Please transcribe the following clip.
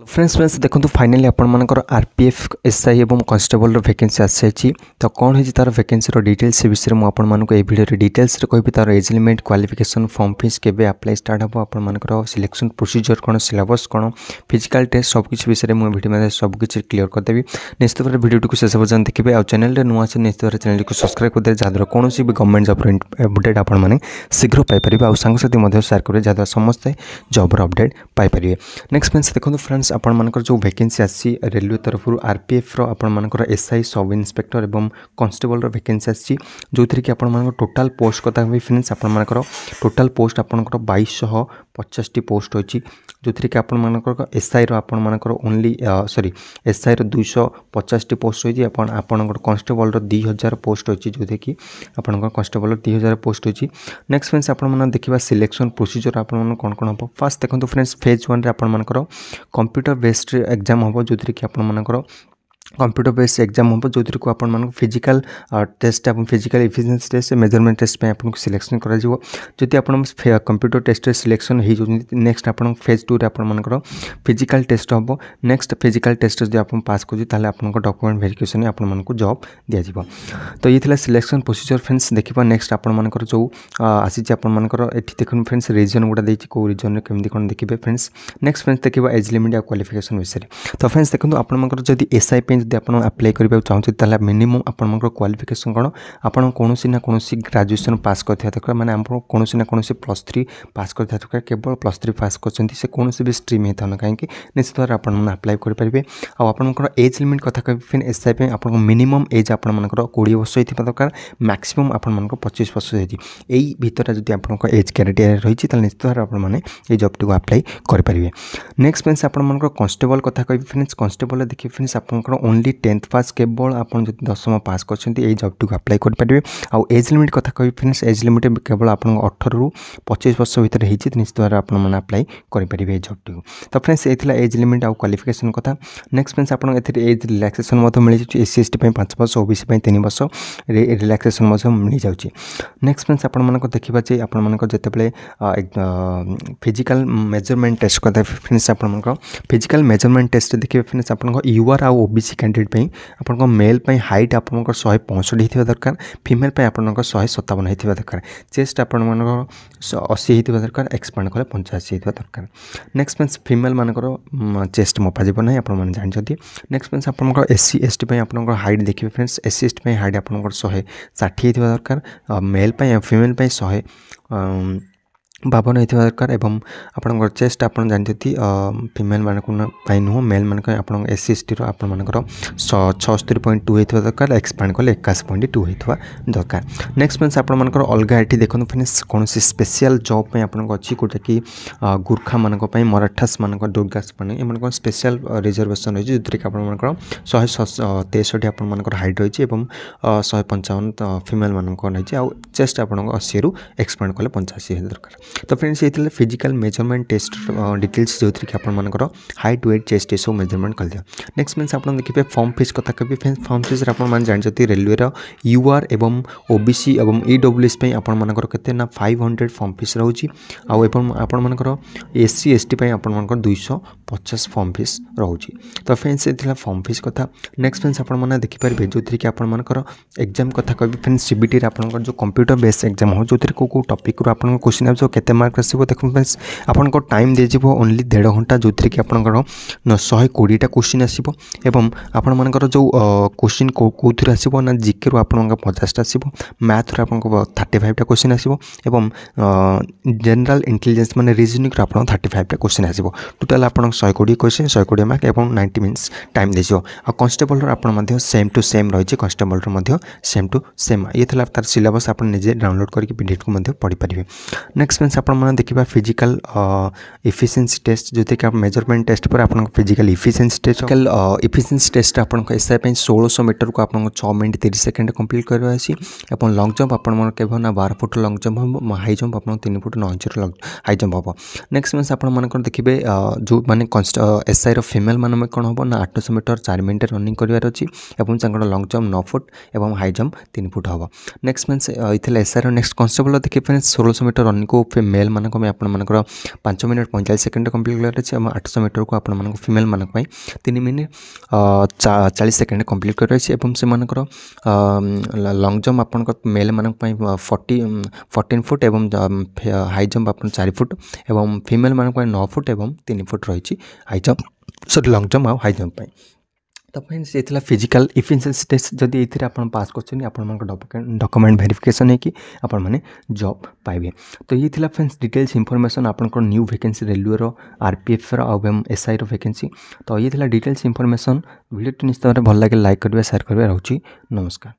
Friends देखो finally आपर RPF SI और constable vacancy आसी तो कौन है तार वैकेंसी डिटेल्स से विषय मुझे भिडियो डिटेल्स कहि तार age limit qualification form fees के अप्लाई स्टार्ट हम आपर सिलेक्शन प्रोसीजर कौन सिलेबस कौन फिजिकल टेस्ट सबकि विषय में भिडियो सबकि क्लीयर करदेवी निश्चित भाव भिडियो को शेष पर्यटन देखिए आ चैनल नुआ से निश्चित भाव चैनल को सब्सक्राइब करदे जहाँद्वारा कौन भी गवर्नमेंट जॉब अपडेट आपने शीघ्र पाइपर आ सांगसाथी सेयार करेंगे जहाँद्वारा समस्ते जॉबर अपडेट पाइपर। नेक्स्ट फ्रेंड्स देखो फ्रेंड्स आपर जो वैकेंसी आसी रेलवे तरफ आरपीएफ आपर एसआई सब इन्स्पेक्टर और कॉन्स्टेबल वैकेंसी आसी जो थी कि आपर टोटाल पोस्ट कथा भी फ्रेंड्स आपर टोटाल पोस्ट आपर 2250 पोस्ट होची जो थी कि आपर एसआई आपर ओनली सॉरी एसआई 250 पोस्ट होती आपन कॉन्स्टेबल 2000 पोस्ट होची जो थी कि आपर कॉन्स्टेबल 2000 पोस्ट होची। नेक्स्ट फ्रेंड्स आपर देखा सिलेक्शन प्रोसीजर आपर कौन कौन हम फास्ट देखो फ्रेंड्स फेज 1 आपर कंप्यूटर बेस्ड एग्जाम हम जो थी कि आपर कंप्यूटर बेस्ड एग्जाम हम जो थी को आप physical test physical efficiency test measurement test पे आपको सिलेक्शन करा जिवो जदि आप कंप्यूटर टेस्ट सिलेक्शन हो नेक्स्ट आप फेज 2 रे आपर फिजिकल टेस्ट हम नेक्स्ट फिजिकल टेस्ट जो आप पास कर डॉक्यूमेंट वेरिफिकेशन आपको जॉब दिज्व। तो ये थी सिलेक्शन प्रोसीजर फ्रेंड्स देखा नेक्स्ट आपर जो आसी आपर ये देखो फ्रेंड्स रिजन गुड़ा देखिए कौ रिजन केमती कौन देखिए फ्रेंड्स। नेक्स्ट फ्रेंड्स देखा एज लिमिट आ क्वालिफिकेशन विषय तो फ्रेंड्स देखो आपंकर जब एसआई जब आप अप्लाई करने चाहते मिनिमम आपर क्वालिफिकेशन कौन आपड़ कौन ना कौन ग्रेजुएशन पास करता दरकार मैंने आप कौन ना कौन +3 पास करता दरकार केवल +3 पास कर कौन भी स्ट्रीम होता ना कहीं निश्चित भाव आपने अप्लाई करेंगे। आपर एज लिमिट कथा कह फिर एसआई पे आप मिनिमम एज आपर 20 वर्ष होता दरकार मैक्सिमम आपर 25 वर्ष होती यही भितर जब आप एज क्राइटेरिया रही निश्चित भाव आपने ये जॉब टी अप्लाई करेंगे। नेक्स्ट फ्रेंड्स आपर कॉन्स्टेबल कथा कह फ्रेंड्स कॉन्स्टेबल देखिए फ्रेंड्स आप ओनली 10th पास केवल आप दशम पास कर जॉब टी अप्लाई करेंगे। आउ एज लिमिट कथा कह फ्रेंड्स एज लिमिट केवल आप 18 रू 25 वर्ष भितर होती निश्चित भाव आपने अप्लाई करेंगे जॉब टी। तो फ्रेंड्स ये एज लिमिट आउ क्वालिफिकेशन कथा। नेक्स्ट फ्रेंड्स आप एज रिलैक्सेशन मिल जाए SC ST 5 वर्ष OBC 3 वर्ष रिलैक्सेशन मिल जाऊँगी। नेक्स्ट फ्रेंड्स आप देखा जे आप जिते फिजिकल मेजरमेंट टेस्ट कथा फ्रेंड्स आप फिजिकल मेजरमेंट टेस्ट देखिए फ्रेंड्स आप UR आउ OBC कैंडिडेट आप मेल हाइट आप 165 होता दरकार फीमेल आप 157 होता दरकार चेस्ट आप 80 होता दरकार एक्सपांड कले 85 होता दरकार। नेक्स्ट फ्रेंड्स फीमेल मानकर चेस्ट मपा जीव ना आप जानते। नेक्स्ट फ्रेंड्स आप SC ST आप हाइट देखिए फ्रेंड्स SC ST हाइट आप 160 होता दरकार मेल फीमेल 152 होता दरकार एवं आपंकर चेस्ट आप जानते फीमेल मानी नुह मेल मान आप SC ST आपर 76.2 होता दरकार एक्सपांड कले 81.2 होता दरकार। नेक्स्ट फ्रेंड्स आपर अलग ये देखो फ्रेंड्स कौन स्पेशल जॉब आपको अच्छी गोटे कि गुर्खा मान मराठास मान दुर्गास मान एम स्पेशल रिजर्वेशन रही जो कि आपर 163 आपर हाइट रही है 155 फीमेल मान रही आउ चेस्ट आप 80 रू एक्सपांड कले 85 दरकार। तो फ्रेंड्स ये फिजिकल मेजरमेंट टेस्ट डिटेल्स जो थी कि आपर हाइट वेट चेस्ट ये सब मेजरमेंट कर दिया। नेक्स्ट मीन्स आप देखिए फॉर्म फीस कथा कह फॉर्म फीस आप जानते रेलवे UR एवं OBC एवं EWS आपर के 500 फॉर्म फीस रोची आपर SC ST आपर 250 फॉर्म फीस रोची। तो फ्रेंड्स ये फॉर्म फीस कथा। नेक्स्ट फ्रेंड्स आप देखिपारे जो थी कि आपर एग्जाम कथा कह फ्रेंड्स CBT आप जो कंप्यूटर बेस्ड एग्जाम हो जो को टॉपिक रू आप क्वेश्चन आस केते मार्क आसो देखो फ्रेंड्स आपन टाइम दीजिए ओनली 1.5 घंटा जो थी कि आपर 120टा क्वेश्चन आसो एवं आपण मानकर जो क्वेश्चन कौन आसो ना GK रू आप 50टा आसो मैथ रू आपको 35टा क्वेश्चन आसो एवं जनरल इंटेलिजेंस माने रीजनिंग आप 35टा क्वेश्चन आसो टोटाल आप 120 क्वेश्चन 120 मार्क एवं 90 मिनट्स टाइम दीजिए। आ कॉन्स्टेबल आप सेम टू सेम रही कॉन्स्टेबल सेम टू सेम ये तार सिलेबस आप निजे डाउनलोड करके पीडीएफ को पढ़ी पारे। नेक्स्ट फ्रेंड्स आप देखा फिजिकल एफिशिएंसी टेस्ट जो कि मेजरमेंट टेस्ट पर आप physical efficiency test efficiency test आप SI 1600 मीटर को आप 6 मिनट 30 सेकेंड कंप्लीट करवा लॉन्ग जंप आप 12 foot long jump high jump आप 3 फुट 9 इंच हाई जंप हम। नेक्स्ट मीन्स आप देखिए जो मैंने एसआई रो फीमेल मान कौन हम ना 800 मीटर 4 मिनट रनिंग करार अच्छी और लंग जम्प 9 फुट और हाई जम्प 3 फुट हम नेक्स्ट फ्रेंड्स ये एसआई नेक्स्ट कॉन्स्टेबल देखिए फ्रेंड्स 1600 मीटर रनिंग को मेल मान आपर 5 मिनट 45 सेकेंड कम्प्लीट करार अच्छे और 800 मीटर को आप फीमेल मान 3 मिनट 40 सेकेंड कम्प्लीट करार से लंग जम्प आप मेल मान 14 फुट और हाई जम्प आप 4 फुट और फीमेल मान 9 फुट और 3 फुट रही high jump sorry lung jump और हाई जम्प तो फ्रेंड्स ये फिजिकल इफिशिएंसी टेस्ट जदि ये आप पास कर डॉक्यूमेंट वेरिफिकेशन है कि आपण मैंने जॉब पाइबे। तो ये फ्रेंड्स डिटेल्स इनफॉरमेशन आपंकर न्यू वैकेंसी रेलवे रो आरपीएफ और एसआई रो वैकेंसी। तो ये डिटेल्स इनफॉरमेशन वीडियो निश्चित भाव भल लगे लाइक करेंगे शेयर करेंगे। रोची नमस्कार।